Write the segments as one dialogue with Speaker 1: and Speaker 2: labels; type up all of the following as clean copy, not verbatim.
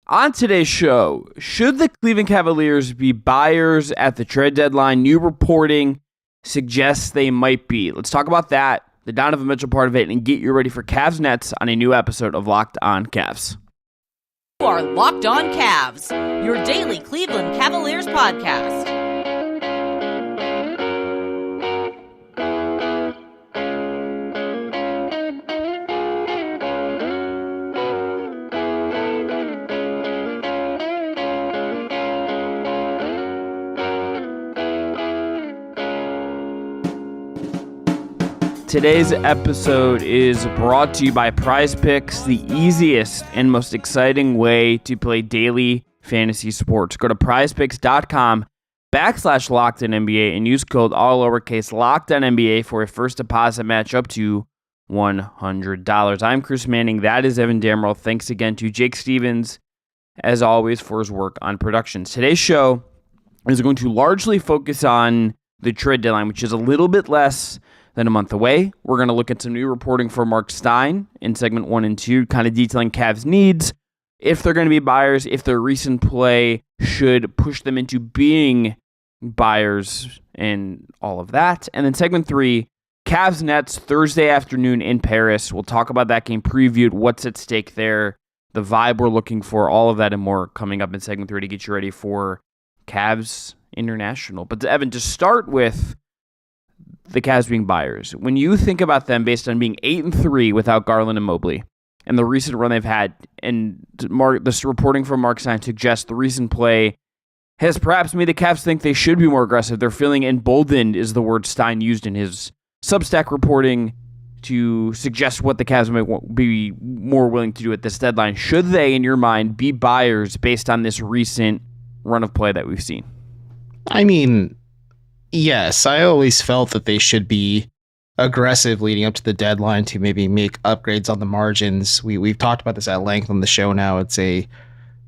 Speaker 1: On today's show, should the Cleveland Cavaliers be buyers at the trade deadline? New reporting suggests they might be. Let's talk about that, the Donovan Mitchell part of it, and get you ready for Cavs Nets on a new episode of Locked On Cavs.
Speaker 2: You are Locked On Cavs, your daily Cleveland Cavaliers podcast.
Speaker 1: Today's episode is brought to you by PrizePicks, the easiest and most exciting way to play daily fantasy sports. Go to prizepicks.com/LockedOnNBA and use code all lowercase LockedOnNBA for a first deposit match up to $100. I'm Chris Manning. That is Evan Dammarell. Thanks again to Jake Stevens, as always, for his work on productions. Today's show is going to largely focus on the trade deadline, which is a little bit less than a month away. We're going to look at some new reporting from Mark Stein in segment 1 and 2, kind of detailing Cavs' needs, if they're going to be buyers, if their recent play should push them into being buyers, and all of that. And then segment 3, Cavs Nets Thursday afternoon in Paris. We'll talk about that game, previewed, what's at stake there, the vibe we're looking for, all of that and more coming up in segment 3 to get you ready for Cavs International. But Evan, to start with the Cavs being buyers, when you think about them based on being 8-3 without Garland and Mobley and the recent run they've had, and this reporting from Mark Stein suggests the recent play has perhaps made the Cavs think they should be more aggressive. They're feeling emboldened, is the word Stein used in his Substack reporting, to suggest what the Cavs might be more willing to do at this deadline. Should they, in your mind, be buyers based on this recent run of play that we've seen?
Speaker 3: I mean, yes, I always felt that they should be aggressive leading up to the deadline to maybe make upgrades on the margins. We've talked about this at length on the show now. It's a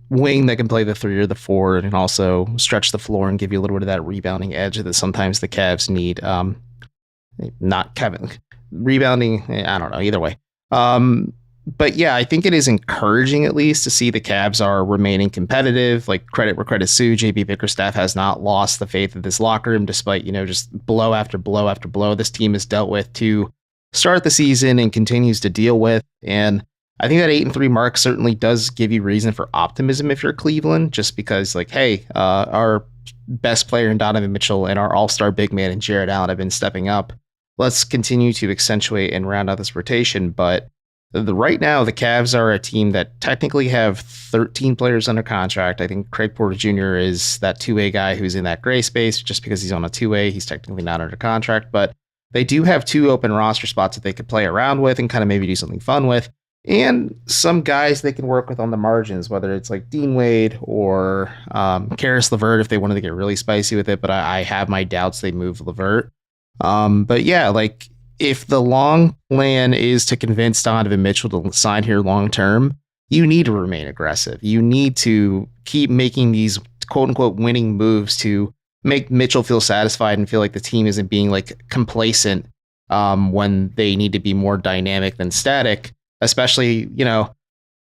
Speaker 3: wing that can play the 3 or the 4 and also stretch the floor and give you a little bit of that rebounding edge that sometimes the Cavs need. Not Kevin. Rebounding, I don't know, either way. But yeah, I think it is encouraging at least to see the Cavs are remaining competitive. Like, credit where credit's due. JB Bickerstaff has not lost the faith of this locker room despite, just blow after blow after blow this team has dealt with to start the season and continues to deal with. And I think that 8-3 mark certainly does give you reason for optimism if you're Cleveland, just because, like, hey, our best player in Donovan Mitchell and our all-star big man in Jared Allen have been stepping up. Let's continue to accentuate and round out this rotation. But right now, the Cavs are a team that technically have 13 players under contract. I think Craig Porter Jr. is that two-way guy who's in that gray space. Just because he's on a two-way, he's technically not under contract. But they do have 2 open roster spots that they could play around with and kind of maybe do something fun with. And some guys they can work with on the margins, whether it's like Dean Wade or Karis LeVert if they wanted to get really spicy with it. But I have my doubts they move LeVert. But yeah, like, if the long plan is to convince Donovan Mitchell to sign here long term, you need to remain aggressive. You need to keep making these quote unquote winning moves to make Mitchell feel satisfied and feel like the team isn't being like complacent when they need to be more dynamic than static, especially,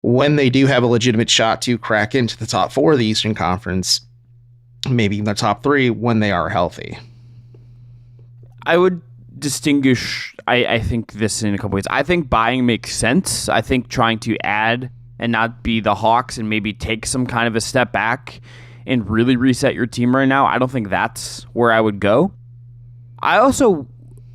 Speaker 3: when they do have a legitimate shot to crack into the top 4 of the Eastern Conference, maybe even the top 3 when they are healthy.
Speaker 1: I would distinguish, I think, this in a couple ways. I think buying makes sense. I think trying to add and not be the Hawks and maybe take some kind of a step back and really reset your team right now, I don't think that's where I would go. I also,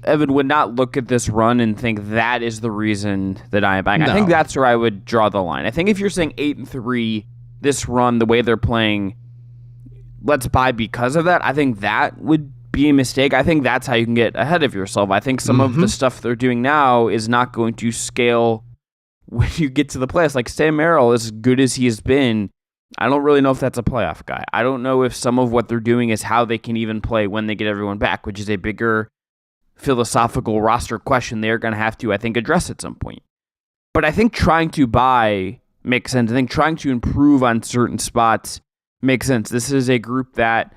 Speaker 1: Evan, would not look at this run and think that is the reason that I am buying. No. I think that's where I would draw the line. I think if you're saying 8-3, this run, the way they're playing, let's buy because of that, I think that would be a mistake. I think that's how you can get ahead of yourself. I think some of the stuff they're doing now is not going to scale when you get to the playoffs. Like, Dammarell, as good as he has been, I don't really know if that's a playoff guy. I don't know if some of what they're doing is how they can even play when they get everyone back, which is a bigger philosophical roster question they're going to have to, I think, address at some point. But I think trying to buy makes sense. I think trying to improve on certain spots makes sense. This is a group that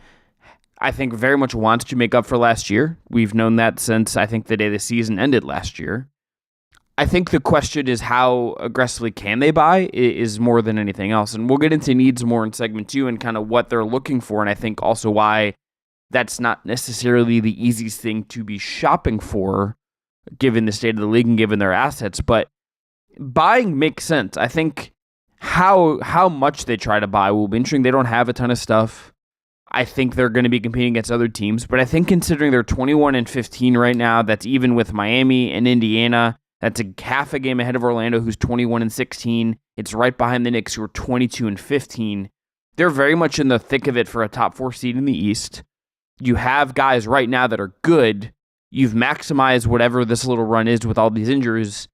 Speaker 1: I think very much wants to make up for last year. We've known that since, I think, the day the season ended last year. I think the question is how aggressively can they buy is more than anything else. And we'll get into needs more in segment 2 and kind of what they're looking for. And I think also why that's not necessarily the easiest thing to be shopping for, given the state of the league and given their assets. But buying makes sense. I think how much they try to buy will be interesting. They don't have a ton of stuff. I think they're going to be competing against other teams. But I think considering they're 21-15 right now, that's even with Miami and Indiana. That's a half a game ahead of Orlando, who's 21-16. It's right behind the Knicks, who are 22-15. They're very much in the thick of it for a top 4 seed in the East. You have guys right now that are good. You've maximized whatever this little run is with all these injuries.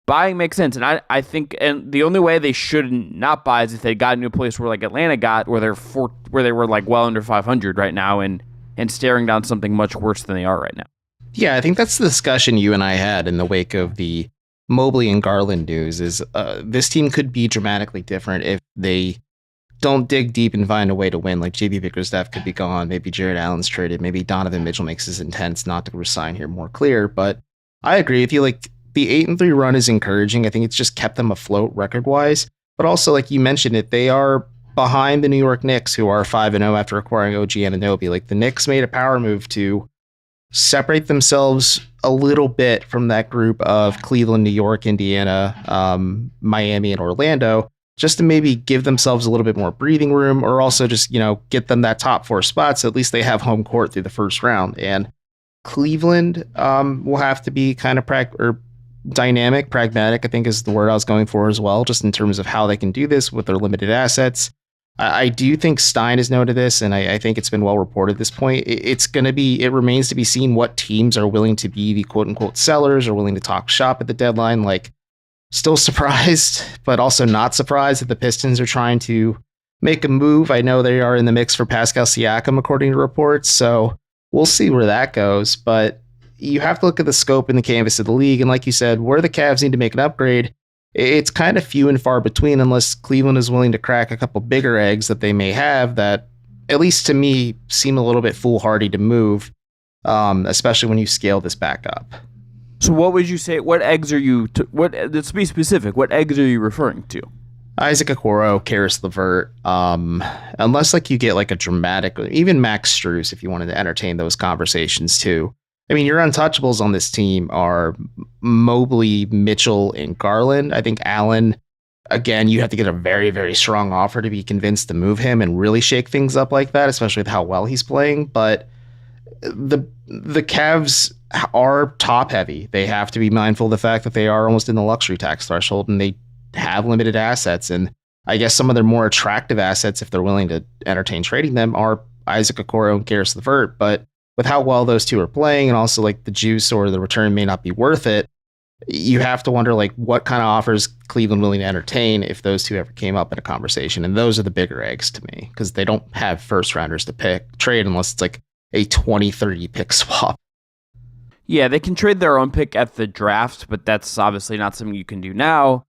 Speaker 1: Buying makes sense. And I think, and the only way they should not buy is if they got into a place where like Atlanta got, where they were like well under 500 right now and staring down something much worse than they are right now.
Speaker 3: Yeah, I think that's the discussion you and I had in the wake of the Mobley and Garland news is this team could be dramatically different if they don't dig deep and find a way to win. Like JB Bickerstaff could be gone. Maybe Jared Allen's traded. Maybe Donovan Mitchell makes his intents not to resign here more clear. But I agree with you. Like the 8-3 run is encouraging. I think it's just kept them afloat record-wise. But also, like you mentioned it, they are behind the New York Knicks, who are 5-0 after acquiring OG Anunoby. Like the Knicks made a power move to separate themselves a little bit from that group of Cleveland, New York, Indiana, Miami, and Orlando, just to maybe give themselves a little bit more breathing room, or also just, get them that top 4 spot. So at least they have home court through the first round. And Cleveland will have to be kind of dynamic, pragmatic, I think is the word I was going for as well, just in terms of how they can do this with their limited assets. I do think Stein has noted this, and I think it's been well reported at this point. It remains to be seen what teams are willing to be the quote unquote sellers or willing to talk shop at the deadline. Like, still surprised, but also not surprised that the Pistons are trying to make a move. I know they are in the mix for Pascal Siakam, according to reports, so we'll see where that goes. But you have to look at the scope and the canvas of the league, and like you said, where the Cavs need to make an upgrade, it's kind of few and far between unless Cleveland is willing to crack a couple bigger eggs that they may have that, at least to me, seem a little bit foolhardy to move, especially when you scale this back up.
Speaker 1: So what would you say? What eggs are you? Let's be specific. What eggs are you referring to?
Speaker 3: Isaac Okoro, Karis LeVert, unless like you get like a dramatic, even Max Strus, if you wanted to entertain those conversations too. I mean, your untouchables on this team are Mobley, Mitchell, and Garland. I think Allen, again, you have to get a very, very strong offer to be convinced to move him and really shake things up like that, especially with how well he's playing. But the Cavs are top heavy. They have to be mindful of the fact that they are almost in the luxury tax threshold and they have limited assets. And I guess some of their more attractive assets, if they're willing to entertain trading them, are Isaac Okoro and Karis LeVert. But with how well those two are playing and also like the juice or the return may not be worth it, you have to wonder like what kind of offers Cleveland willing to entertain if those two ever came up in a conversation. And those are the bigger eggs to me because they don't have first rounders to trade unless it's like a 20-30 pick swap.
Speaker 1: Yeah, they can trade their own pick at the draft, but that's obviously not something you can do now.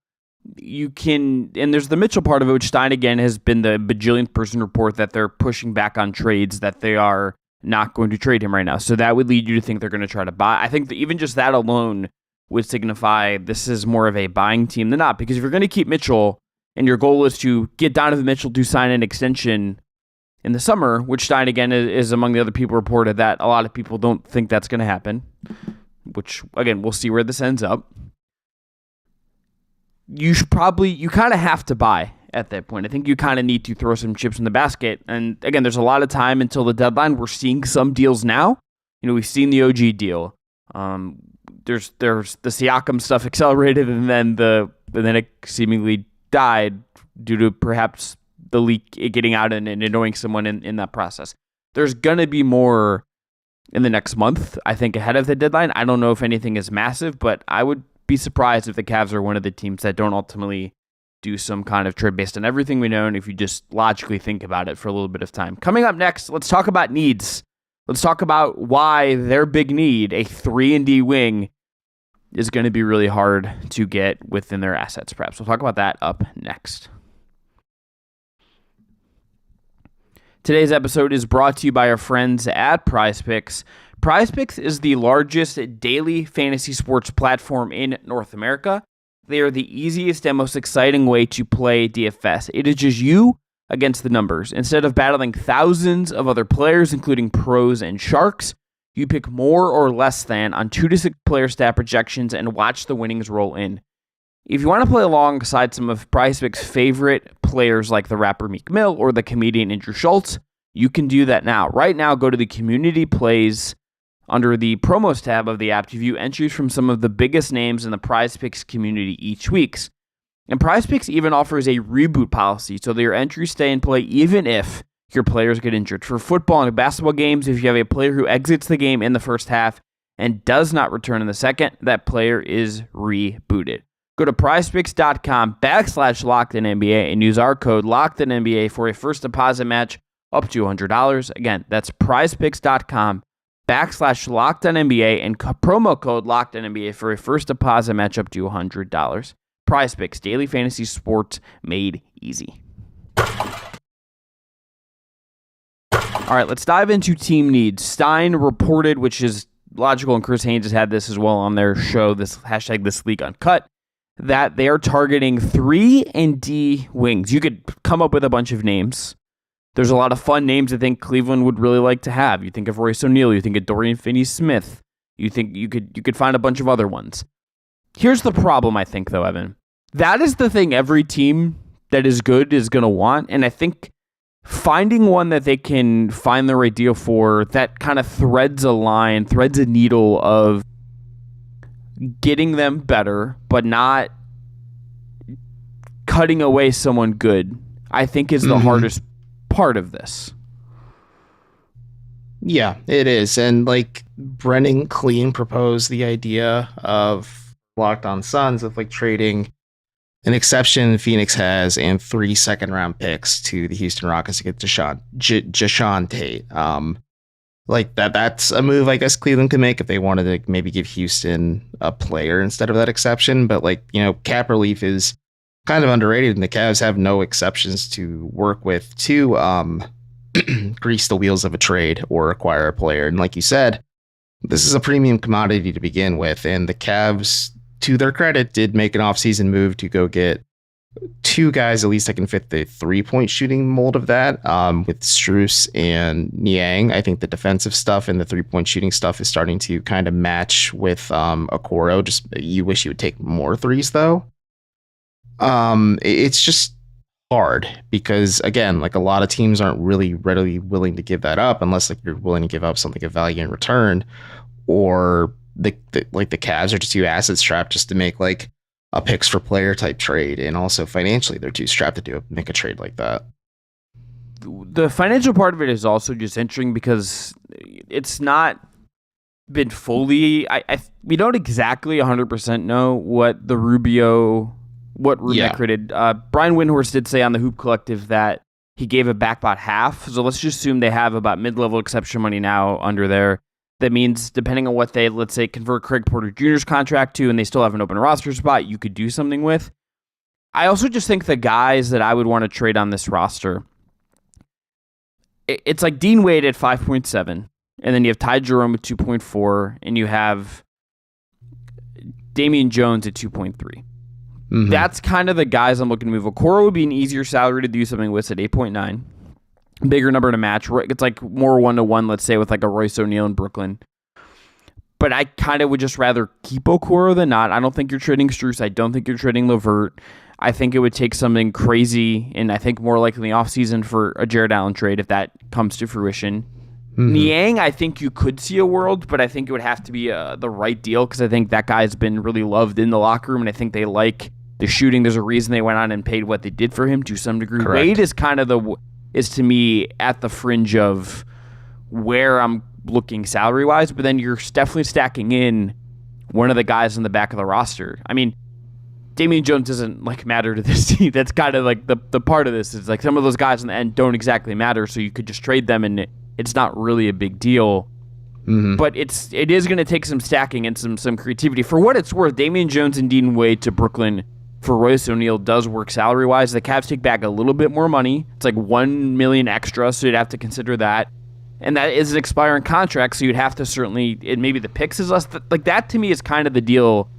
Speaker 1: You can, and there's the Mitchell part of it, which Stein again has been the bajillionth person report that they're pushing back on trades, that they are not going to trade him right now. So that would lead you to think they're going to try to buy. I think that even just that alone would signify this is more of a buying team than not, because if you're going to keep Mitchell and your goal is to get Donovan Mitchell to sign an extension in the summer, which Stein again is among the other people reported that a lot of people don't think that's going to happen, which again, we'll see where this ends up. You kind of have to buy at that point. I think you kind of need to throw some chips in the basket. And again, there's a lot of time until the deadline. We're seeing some deals now. We've seen the OG deal. There's the Siakam stuff accelerated, and then it seemingly died due to perhaps the leak getting out and annoying someone in that process. There's gonna be more in the next month, I think, ahead of the deadline. I don't know if anything is massive, but I would be surprised if the Cavs are one of the teams that don't ultimately do some kind of trade based on everything we know, and if you just logically think about it for a little bit of time. Coming up next, let's talk about needs. Let's talk about why their big need, a 3-and-D wing, is going to be really hard to get within their assets, perhaps. We'll talk about that up next. Today's episode is brought to you by our friends at PrizePicks. PrizePicks is the largest daily fantasy sports platform in North America. They are the easiest and most exciting way to play DFS. It is just you against the numbers. Instead of battling thousands of other players, including pros and sharks, you pick more or less than on 2 to 6 player stat projections and watch the winnings roll in. If you want to play alongside some of PrizePicks' favorite players like the rapper Meek Mill or the comedian Andrew Schultz, you can do that now. Right now, go to the Community Plays under the Promos tab of the app to view entries from some of the biggest names in the PrizePicks community each week. And PrizePicks even offers a reboot policy so that your entries stay in play even if your players get injured. For football and basketball games, if you have a player who exits the game in the first half and does not return in the second, that player is rebooted. Go to prizepicks.com/LockedOnNBA and use our code LockedOnNBA for a first deposit match up to $100. Again, that's prizepicks.com/LockedOnNBA and promo code LockedOnNBA for a first deposit match up to $100. PrizePicks, daily fantasy sports made easy. All right, let's dive into team needs. Stein reported, which is logical, and Chris Haynes has had this as well on their show, this hashtag This League Uncut, that they are targeting 3 and D wings. You could come up with a bunch of names. There's a lot of fun names I think Cleveland would really like to have. You think of Royce O'Neal, you think of Dorian Finney-Smith. You think you could find a bunch of other ones. Here's the problem, I think, though, Evan. That is the thing every team that is good is going to want, and I think finding one that they can find the right deal for that kind of threads a needle of getting them better, but not cutting away someone good, I think is the hardest part of this.
Speaker 3: Yeah, it is. And like Brennan Clean proposed the idea of Locked On Suns of like trading an exception Phoenix has and 3 second-round picks to the Houston Rockets to get Jae'Sean Tate. Like that's a move I guess Cleveland could make if they wanted to maybe give Houston a player instead of that exception. But like, you know, cap relief is kind of underrated and the Cavs have no exceptions to work with to grease the wheels of a trade or acquire a player. And like you said, this is a premium commodity to begin with. And the Cavs, to their credit, did make an offseason move to go get 2 guys at least that can fit the 3-point shooting mold of that, with Strus and Niang. I think the defensive stuff and the 3-point shooting stuff is starting to kind of match with Okoro. Just you wish you would take more threes though. It's just hard because again, like a lot of teams aren't really readily willing to give that up unless like you're willing to give up something of value in return, or the Cavs are just too asset strapped just to make like a picks for player type trade, and also financially they're too strapped to make a trade like that.
Speaker 1: The financial part of it is also just interesting because it's not been fully. We don't exactly 100% know what Rubio created. Brian Windhorst did say on the Hoop Collective that he gave it back about half. So let's just assume they have about mid-level exception money now under there. That means depending on what they, let's say, convert Craig Porter Jr.'s contract to and they still have an open roster spot, you could do something with. I also just think the guys that I would want to trade on this roster, it's like Dean Wade at 5.7, and then you have Ty Jerome at 2.4, and you have Damian Jones at 2.3. Mm-hmm. That's kind of the guys I'm looking to move. Okoro would be an easier salary to do something with at 8.9. Bigger number to match. It's like more 1-to-1, let's say, with like a Royce O'Neal in Brooklyn. But I kind of would just rather keep Okoro than not. I don't think you're trading Strus. I don't think you're trading LeVert. I think it would take something crazy, and I think more likely in the offseason for a Jared Allen trade if that comes to fruition. Mm-hmm. Niang, I think you could see a world, but I think it would have to be the right deal because I think that guy's been really loved in the locker room, and I think they like the shooting. There's a reason they went on and paid what they did for him to some degree.
Speaker 3: Correct.
Speaker 1: Wade is kind of is to me at the fringe of where I'm looking salary-wise, but then you're definitely stacking in one of the guys in the back of the roster. I mean, Damian Jones doesn't like matter to this team. That's kind of like the part of this is like some of those guys in the end don't exactly matter, so you could just trade them and it's not really a big deal. Mm-hmm. But it is going to take some stacking and some creativity. For what it's worth, Damian Jones and Dean Wade to Brooklyn for Royce O'Neal does work salary-wise. The Cavs take back a little bit more money. It's like $1 million extra, so you'd have to consider that. And that is an expiring contract, so you'd have to certainly, maybe the picks is less. Like that to me is kind of the deal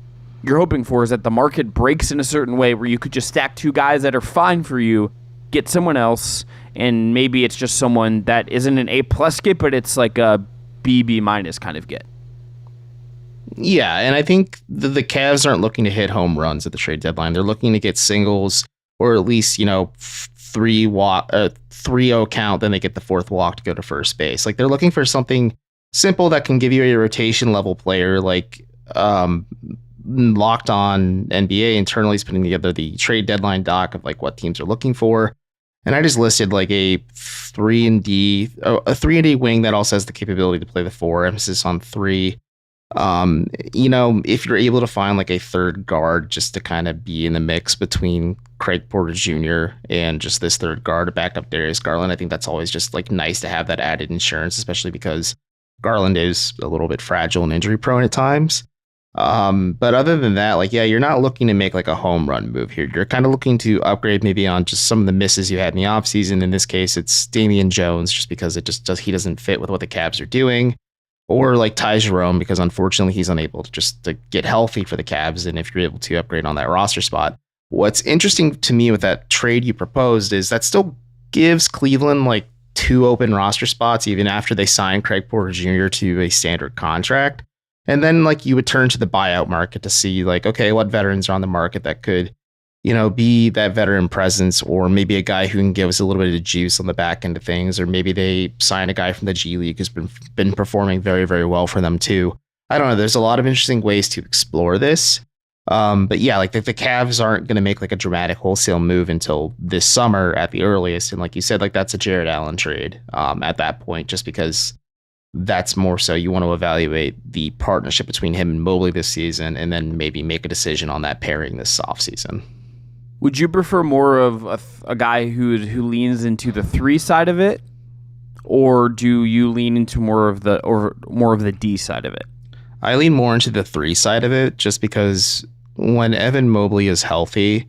Speaker 1: you're hoping for, is that the market breaks in a certain way where you could just stack two guys that are fine for you, get someone else, and maybe it's just someone that isn't an A+ get, but it's like a B kind of get.
Speaker 3: Yeah, and I think the Cavs aren't looking to hit home runs at the trade deadline. They're looking to get singles, or at least, 3-0 count, then they get the fourth walk to go to first base. Like, they're looking for something simple that can give you a rotation level player. Like, Locked On NBA internally is putting together the trade deadline doc of like what teams are looking for. And I just listed like a 3-and-D wing that also has the capability to play the 4, emphasis on 3. If you're able to find like a third guard just to kind of be in the mix between Craig Porter Jr. and just this third guard to back up Darius Garland, I think that's always just like nice to have that added insurance, especially because Garland is a little bit fragile and injury prone at times. But other than that, like, yeah, you're not looking to make like a home run move here. You're kind of looking to upgrade maybe on just some of the misses you had in the offseason. In this case, it's Damian Jones, just because he doesn't fit with what the Cavs are doing. Or like Ty Jerome, because unfortunately he's unable to get healthy for the Cavs. And if you're able to upgrade on that roster spot, what's interesting to me with that trade you proposed is that still gives Cleveland like 2 open roster spots, even after they sign Craig Porter Jr. to a standard contract. And then like you would turn to the buyout market to see like, okay, what veterans are on the market that could, be that veteran presence, or maybe a guy who can give us a little bit of juice on the back end of things, or maybe they sign a guy from the G League who's been performing very, very well for them too. I don't know. There's a lot of interesting ways to explore this. But yeah, like the Cavs aren't going to make like a dramatic wholesale move until this summer at the earliest. And like you said, like that's a Jared Allen trade at that point, just because that's more so you want to evaluate the partnership between him and Mobley this season, and then maybe make a decision on that pairing this offseason.
Speaker 1: Would you prefer more of a guy who leans into the 3 side of it, or do you lean into more of the D side of it?
Speaker 3: I lean more into the 3 side of it, just because when Evan Mobley is healthy,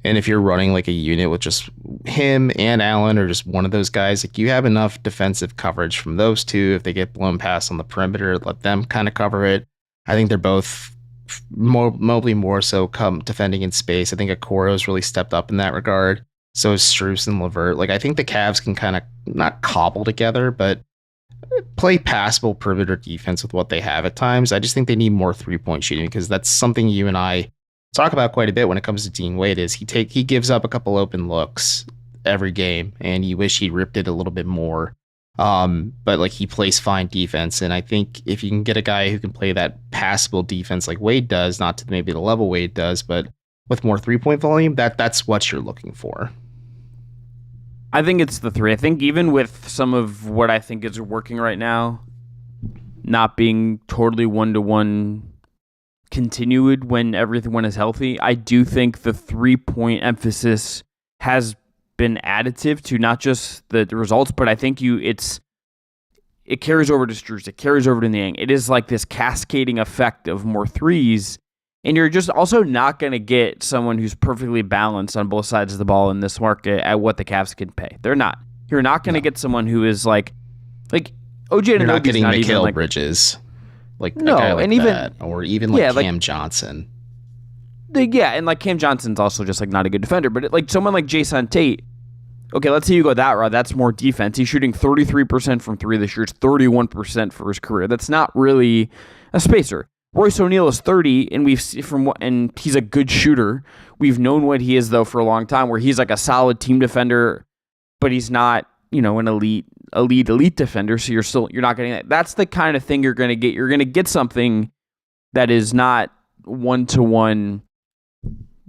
Speaker 3: and if you're running like a unit with just him and Allen, or just one of those guys, like you have enough defensive coverage from those two. If they get blown past on the perimeter, let them kind of cover it. I think they're both Mobley more so come defending in space. I think Okoro's really stepped up in that regard. So is Strus and LeVert. Like I think the Cavs can kind of not cobble together, but play passable perimeter defense with what they have at times. I just think they need more 3-point shooting, because that's something you and I talk about quite a bit when it comes to Dean Wade. Is he gives up a couple open looks every game, and you wish he ripped it a little bit more. But like he plays fine defense, and I think if you can get a guy who can play that passable defense like Wade does, not to maybe the level Wade does, but with more 3-point volume, that's what you're looking for.
Speaker 1: I think it's the 3. I think even with some of what I think is working right now, not being totally 1-to-1 continued when everyone is healthy, I do think the 3-point emphasis has been additive to not just the results, but I think it carries over to Strus, it carries over to Niang. It is like this cascading effect of more 3s, and you're just also not going to get someone who's perfectly balanced on both sides of the ball in this market at what the Cavs can pay. They're not. You're not going to get someone who is like OG Anunoby's
Speaker 3: You're not getting
Speaker 1: not
Speaker 3: Mikal
Speaker 1: even like
Speaker 3: Bridges, like
Speaker 1: no,
Speaker 3: a guy like
Speaker 1: and even
Speaker 3: that, or even like Cam Johnson.
Speaker 1: And like Cam Johnson's also just like not a good defender, but like someone like Jason Tate. Okay, let's say you go that route. That's more defense. He's shooting 33% from 3 this year. It's 31% for his career. That's not really a spacer. Royce O'Neal is 30, and and he's a good shooter. We've known what he is though for a long time, where he's like a solid team defender, but he's not, an elite defender. So you're not getting that. That's the kind of thing you're going to get. You're going to get something that is not 1-to-1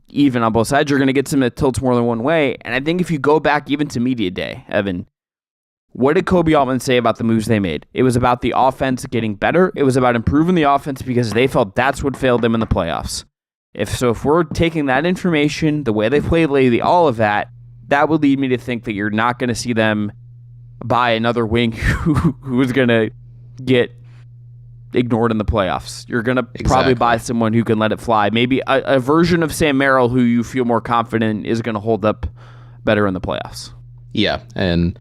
Speaker 1: even on both sides. You're going to get some that tilts more than one way. And I think if you go back even to media day, Evan, what did Kobe Altman say about the moves they made? It was about the offense getting better. It was about improving the offense because they felt that's what failed them in the playoffs. If we're taking that information, the way they played lately, all of that, that would lead me to think that you're not going to see them buy another wing who's going to get ignored in the playoffs. You're going to probably buy someone who can let it fly. Maybe a version of Sam Merrill who you feel more confident is going to hold up better in the playoffs.
Speaker 3: Yeah, and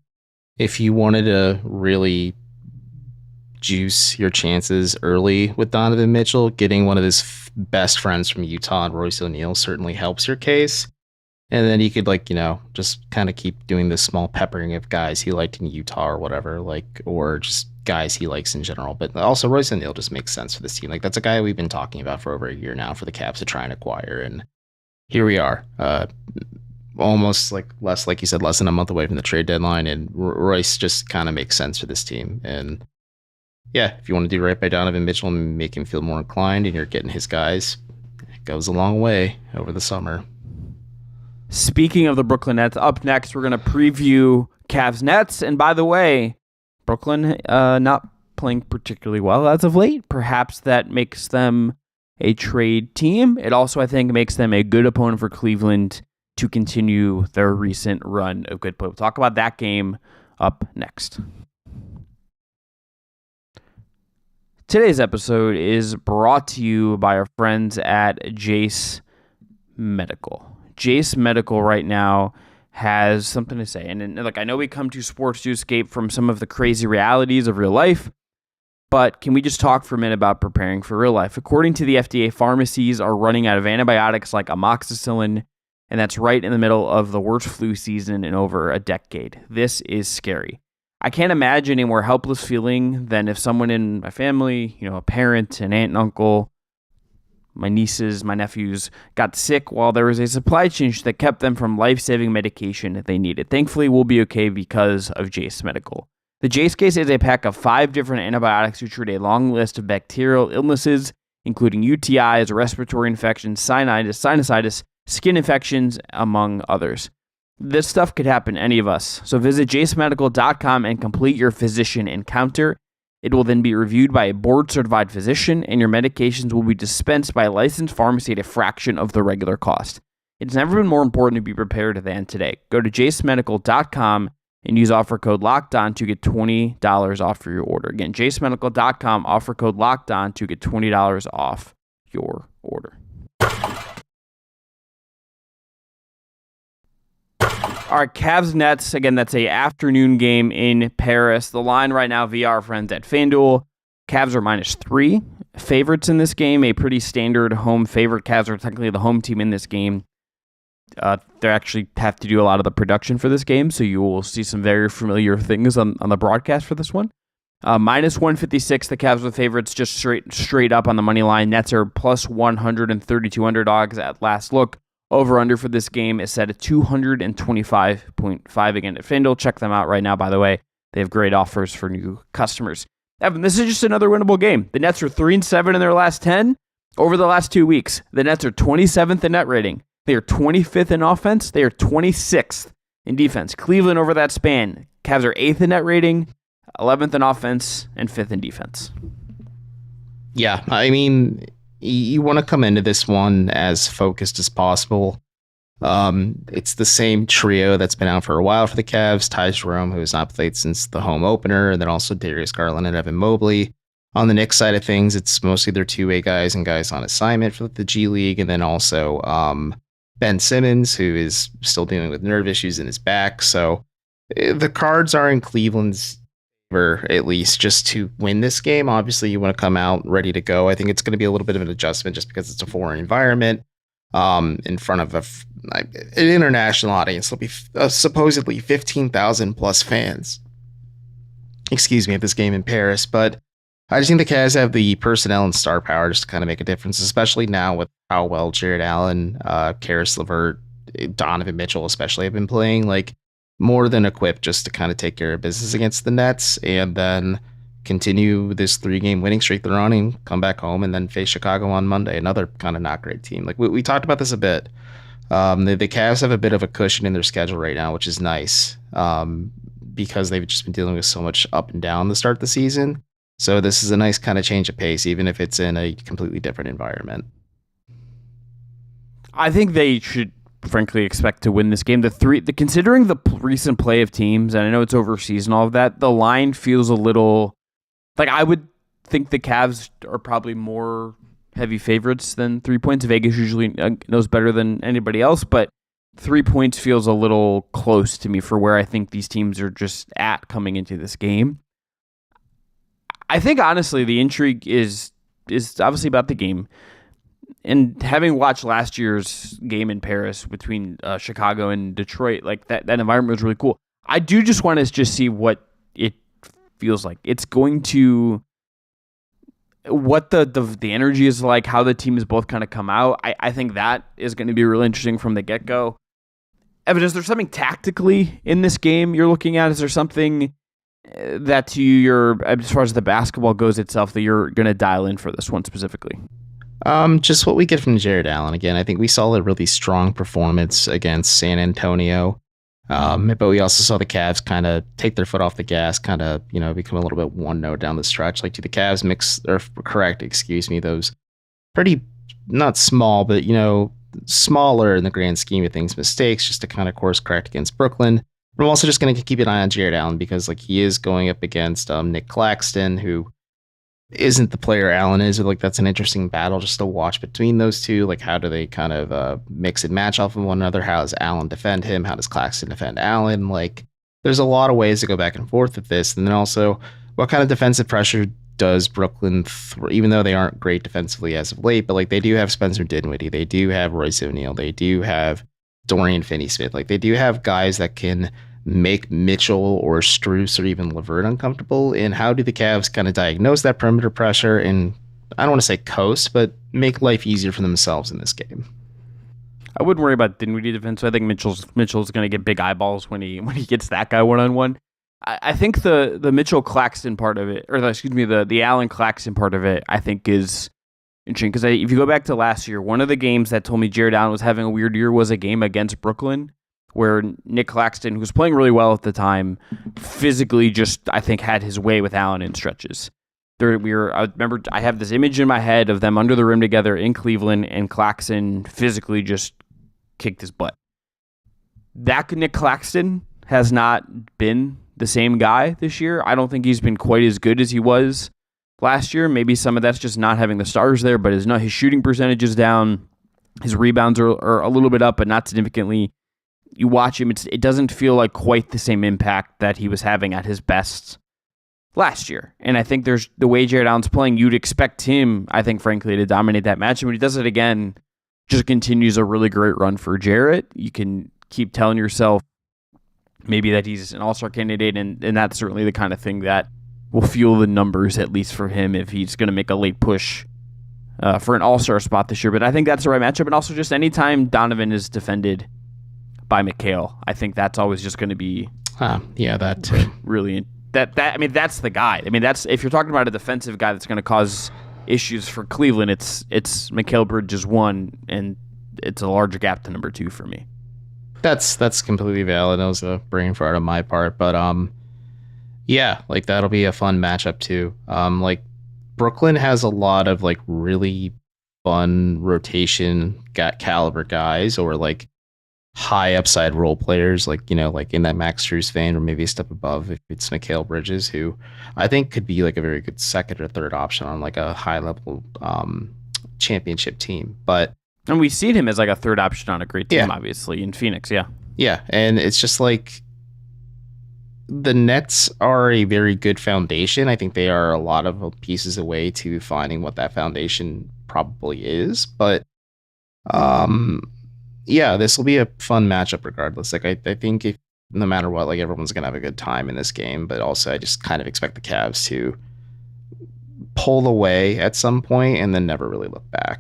Speaker 3: if you wanted to really juice your chances early with Donovan Mitchell, getting one of his best friends from Utah, Royce O'Neal, certainly helps your case. And then you could just kind of keep doing this small peppering of guys he liked in Utah or whatever, or just guys he likes in general. But also Royce O'Neal just makes sense for this team. That's a guy we've been talking about for over a year now for the Cavs to try and acquire. And here we are, almost less than a month away from the trade deadline. And Royce just kind of makes sense for this team. And yeah, if you want to do right by Donovan Mitchell and make him feel more inclined and you're getting his guys, it goes a long way over the summer.
Speaker 1: Speaking of the Brooklyn Nets, up next, we're going to preview Cavs Nets. And by the way, Brooklyn not playing particularly well as of late. Perhaps that makes them a trade team. It also, I think, makes them a good opponent for Cleveland to continue their recent run of good play. We'll talk about that game up next. Today's episode is brought to you by our friends at Jase Medical. Jase Medical right now has something to say. And I know we come to sports to escape from some of the crazy realities of real life, but can we just talk for a minute about preparing for real life? According to the FDA, pharmacies are running out of antibiotics like amoxicillin, and that's right in the middle of the worst flu season in over a decade. This is scary. I can't imagine a more helpless feeling than if someone in my family, a parent, an aunt and uncle, my nieces, my nephews, got sick while there was a supply chain that kept them from life-saving medication that they needed. Thankfully, we'll be okay because of Jase Medical. The Jase case is a pack of 5 different antibiotics to treat a long list of bacterial illnesses, including UTIs, respiratory infections, sinusitis, skin infections, among others. This stuff could happen to any of us. So visit jasemedical.com and complete your physician encounter. It will then be reviewed by a board-certified physician, and your medications will be dispensed by a licensed pharmacy at a fraction of the regular cost. It's never been more important to be prepared than today. Go to jasemedical.com and use offer code LOCKEDON to get $20 off for your order. Again, jasemedical.com, offer code LOCKEDON to get $20 off your order. All right, Cavs Nets. Again, that's a afternoon game in Paris. The line right now via our friends at FanDuel. Cavs are -3 favorites in this game. A pretty standard home favorite. Cavs are technically the home team in this game. They actually have to do a lot of the production for this game, so you will see some very familiar things on the broadcast for this one. -156, the Cavs are the favorites, just straight up on the money line. Nets are +132 underdogs at last look. Over-under for this game is set at 225.5 again at FanDuel. Check them out right now, by the way. They have great offers for new customers. Evan, this is just another winnable game. The Nets are 3-7 in their last 10. Over the last 2 weeks, the Nets are 27th in net rating. They are 25th in offense. They are 26th in defense. Cleveland over that span. Cavs are 8th in net rating, 11th in offense, and 5th in defense.
Speaker 3: Yeah, I mean, you want to come into this one as focused as possible. It's the same trio that's been out for a while for the Cavs. Ty Jerome, who has not played since the home opener, and then also Darius Garland and Evan Mobley. On the Knicks side of things, it's mostly their two-way guys and guys on assignment for the G League, and then also Ben Simmons, who is still dealing with nerve issues in his back. So the cards are in Cleveland's favor, at least, just to win this game. Obviously, you want to come out ready to go. I think it's going to be a little bit of an adjustment just because it's a foreign environment in front of an international audience. There'll be supposedly 15,000 plus fans. Excuse me, at this game in Paris. But I just think the Cavs have the personnel and star power just to kind of make a difference, especially now with how well Jared Allen, Karis LeVert, Donovan Mitchell especially have been playing. Like, more than equipped just to kind of take care of business against the Nets and then continue this 3-game winning streak they're on and come back home and then face Chicago on Monday, another kind of not great team. Like we talked about this a bit. The Cavs have a bit of a cushion in their schedule right now, which is nice because they've just been dealing with so much up and down to start the season. So this is a nice kind of change of pace, even if it's in a completely different environment.
Speaker 1: I think they should frankly expect to win this game. Considering the recent play of teams, and I know it's overseas and all of that, the line feels a little like I would think the Cavs are probably more heavy favorites than 3 points. Vegas usually knows better than anybody else, but 3 points feels a little close to me for where I think these teams are just at coming into this game. I think, honestly, the intrigue is obviously about the game. And having watched last year's game in Paris between Chicago and Detroit, like that environment was really cool. I do just want to just see what it feels like. It's going to... what the energy is like, how the teams both kind of come out. I think that is going to be really interesting from the get-go. Evan, is there something tactically in this game you're looking at? Is there something that to you, as far as the basketball goes itself, that you're going to dial in for this one specifically?
Speaker 3: Just what we get from Jared Allen. Again, I think we saw a really strong performance against San Antonio. But we also saw the Cavs kind of take their foot off the gas, kind of, become a little bit one-note down the stretch. Like, to the Cavs those pretty, not small, but, smaller in the grand scheme of things, mistakes just to kind of course correct against Brooklyn. But I'm also just going to keep an eye on Jared Allen because, like, he is going up against Nick Claxton, who isn't the player Allen is. Like, that's an interesting battle just to watch between those two. Like, how do they kind of mix and match off of one another? How does Allen defend him? How does Claxton defend Allen? Like, there's a lot of ways to go back and forth with this. And then also, what kind of defensive pressure does Brooklyn, even though they aren't great defensively as of late, but like they do have Spencer Dinwiddie, they do have Royce O'Neal, they do have Dorian Finney-Smith. Like, they do have guys that can make Mitchell or Strus or even LeVert uncomfortable. And how do the Cavs kind of diagnose that perimeter pressure and, I don't want to say coast, but make life easier for themselves in this game?
Speaker 1: I wouldn't worry about Dinwiddie defense. I think Mitchell's going to get big eyeballs when he gets that guy one-on-one. I think the Mitchell Claxton part of it, or the Allen Claxton part of it, I think is interesting because if you go back to last year, one of the games that told me Jared Allen was having a weird year was a game against Brooklyn where Nick Claxton, who was playing really well at the time, physically just, I think, had his way with Allen in stretches. I remember I have this image in my head of them under the rim together in Cleveland, and Claxton physically just kicked his butt. That Nick Claxton has not been the same guy this year. I don't think he's been quite as good as he was last year. Maybe some of that's just not having the stars there, but his shooting percentage is down. His rebounds are a little bit up, but not significantly. You watch him, it doesn't feel like quite the same impact that he was having at his best last year. And I think there's the way Jared Allen's playing, you'd expect him, I think, frankly, to dominate that match. And when he does it again, just continues a really great run for Jarrett. You can keep telling yourself maybe that he's an all-star candidate, and that's certainly the kind of thing that will fuel the numbers, at least for him, if he's going to make a late push for an all-star spot this year. But I think that's the right matchup. And also just anytime Donovan is defended by McHale, I think that's always just going to be
Speaker 3: that too.
Speaker 1: Really, that's the guy. I mean, that's, if you're talking about a defensive guy that's going to cause issues for Cleveland, it's Mikal Bridges 1, and it's a larger gap to number 2 for me.
Speaker 3: That's completely valid. That was a brain fart on my part, but like that'll be a fun matchup too. Like Brooklyn has a lot of like really fun rotation caliber guys, or like high upside role players, like like in that Max Strus vein, or maybe a step above if it's Mikal Bridges, who I think could be like a very good second or third option on like a high level championship team. And
Speaker 1: we've seen him as like a third option on a great team, obviously, in Phoenix,
Speaker 3: Yeah, and it's just like the Nets are a very good foundation. I think they are a lot of pieces away to finding what that foundation probably is. But this will be a fun matchup regardless. Like I think if no matter what, like everyone's gonna have a good time in this game. But also I just kind of expect the Cavs to pull away at some point and then never really look back.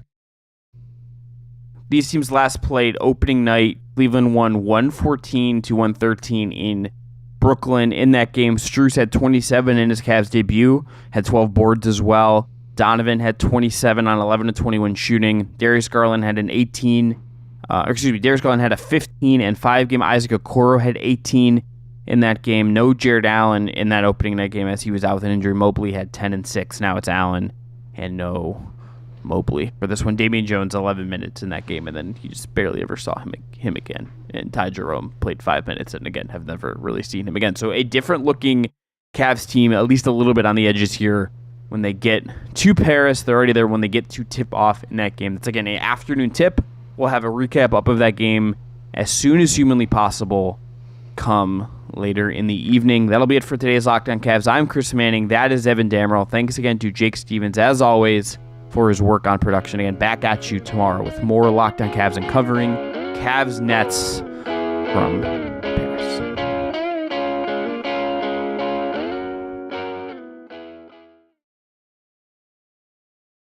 Speaker 1: These teams last played opening night. Cleveland won 114-113 in Brooklyn. In that game, Strus had 27 in his Cavs debut, had 12 boards as well. Donovan had 27 on 11 of 21 shooting. Darius Garland had Darius Garland had a 15 and 5 game. Isaac Okoro had 18 in that game. No Jared Allen in that opening night game as he was out with an injury. Mobley had 10 and 6. Now it's Allen and no Mobley for this one. Damian Jones 11 minutes in that game, and then you just barely ever saw him again. And Ty Jerome played 5 minutes, and again have never really seen him again. So a different looking Cavs team, at least a little bit on the edges here, when they get to Paris. They're already there when they get to tip off in that game. That's again an afternoon tip. We'll have a recap up of that game as soon as humanly possible come later in the evening. That'll be it for today's Locked On Cavs. I'm Chris Manning. That is Evan Dammarell. Thanks again to Jake Stevens, as always, for his work on production. Again, back at you tomorrow with more Locked On Cavs and covering Cavs Nets from